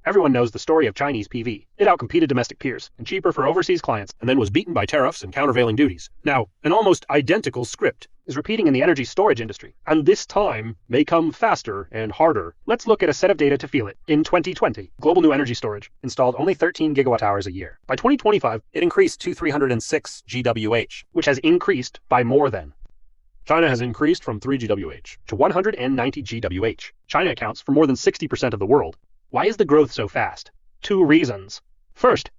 Everyone knows the story of Chinese PV. It outcompeted domestic peers, and cheaper for overseas clients, and then was beaten by tariffs and countervailing duties. Now, an almost identical script is repeating in the energy storage industry, and this time may come faster and harder. Let's look at a set of data to feel it. In 2020, global new energy storage installed only 13 gigawatt hours a year. By 2025, it increased to 306 GWH, which has increased by more than. China has increased from 3 GWH to 190 GWH. China accounts for more than 60% of the world. Why is the growth so fast? Two reasons. First,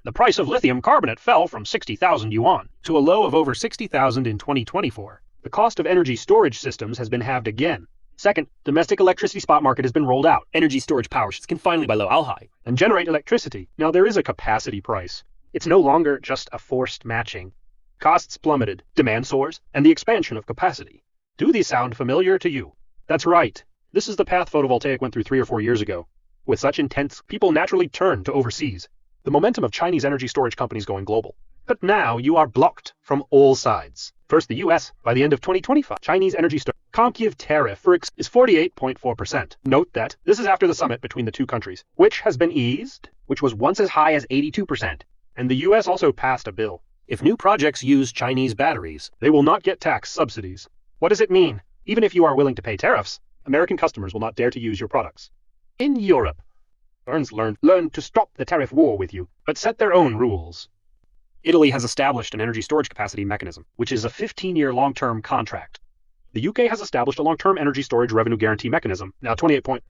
the price of lithium carbonate fell from 60,000 yuan to a low of over 60,000 in 2024. The cost of energy storage systems has been halved again. Second, domestic electricity spot market has been rolled out. Energy storage power can finally buy low high and generate electricity. Now there is a capacity price. It's no longer just a forced matching. Costs plummeted, demand soars, and the expansion of capacity. Do these sound familiar to you? That's right. This is the path photovoltaic went through 3 or 4 years ago. With such intense, people naturally turn to overseas. The momentum of Chinese energy storage companies going global. But now you are blocked from all sides. First, the US, by the end of 2025, Chinese energy storage competitive tariff for is 48.4%. Note that this is after the summit between the two countries, which has been eased, which was once as high as 82%. And the US also passed a bill. If new projects use Chinese batteries, they will not get tax subsidies. What does it mean? Even if you are willing to pay tariffs, American customers will not dare to use your products. In Europe, firms learn to stop the tariff war with you, but set their own rules. Italy has established an energy storage capacity mechanism, which is a 15-year long-term contract. The UK has established a long-term energy storage revenue guarantee mechanism. Now 28.7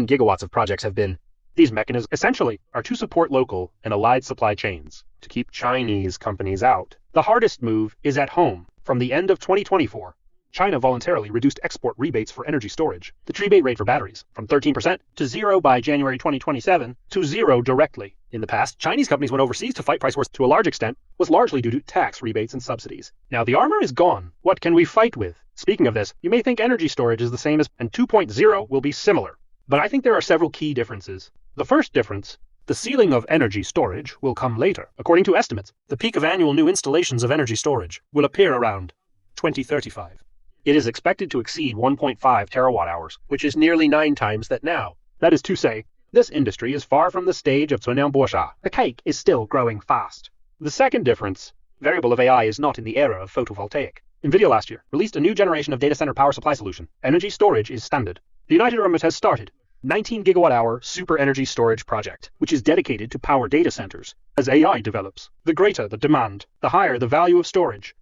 gigawatts of projects have been. These mechanisms essentially are to support local and allied supply chains, to keep Chinese companies out. The hardest move is at home. From the end of 2024, China voluntarily reduced export rebates for energy storage. The rebate rate for batteries from 13% to 0 by January 2027 to 0 directly. In the past, Chinese companies went overseas to fight price wars to a large extent was largely due to tax rebates and subsidies. Now the armor is gone. What can we fight with? Speaking of this, you may think energy storage is the same as and 2.0 will be similar. But I think there are several key differences. The first difference, the ceiling of energy storage will come later. According to estimates, the peak of annual new installations of energy storage will appear around 2035. It is expected to exceed 1.5 terawatt hours, which is nearly 9 times that now. That is to say, this industry is far from the stage of 存量剥虾. The cake is still growing fast. The second difference, variable of AI is not in the era of photovoltaic. NVIDIA last year released a new generation of data center power supply solution. Energy storage is standard. The United Arab Emirates has started 19 gigawatt-hour super energy storage project, which is dedicated to power data centers. As AI develops, the greater the demand, the higher the value of storage.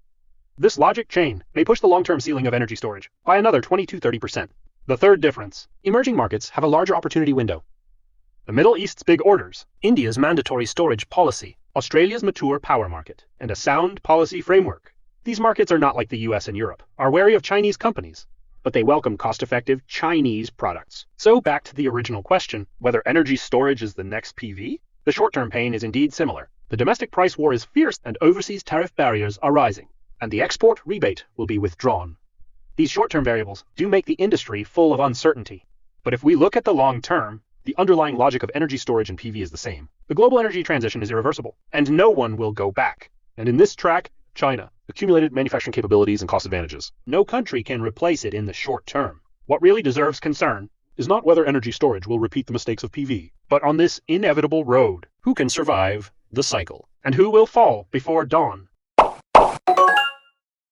This logic chain may push the long-term ceiling of energy storage by another 20–30%. The third difference, emerging markets have a larger opportunity window. The Middle East's big orders, India's mandatory storage policy, Australia's mature power market, and a sound policy framework. These markets are not like the US and Europe, are wary of Chinese companies, but they welcome cost-effective Chinese products. So back to the original question, whether energy storage is the next PV? The short-term pain is indeed similar. The domestic price war is fierce and overseas tariff barriers are rising, and the export rebate will be withdrawn. These short-term variables do make the industry full of uncertainty. But if we look at the long term, the underlying logic of energy storage and PV is the same. The global energy transition is irreversible, and no one will go back. And in this track, China, accumulated manufacturing capabilities and cost advantages. No country can replace it in the short term. What really deserves concern is not whether energy storage will repeat the mistakes of PV, but on this inevitable road, who can survive the cycle, and who will fall before dawn.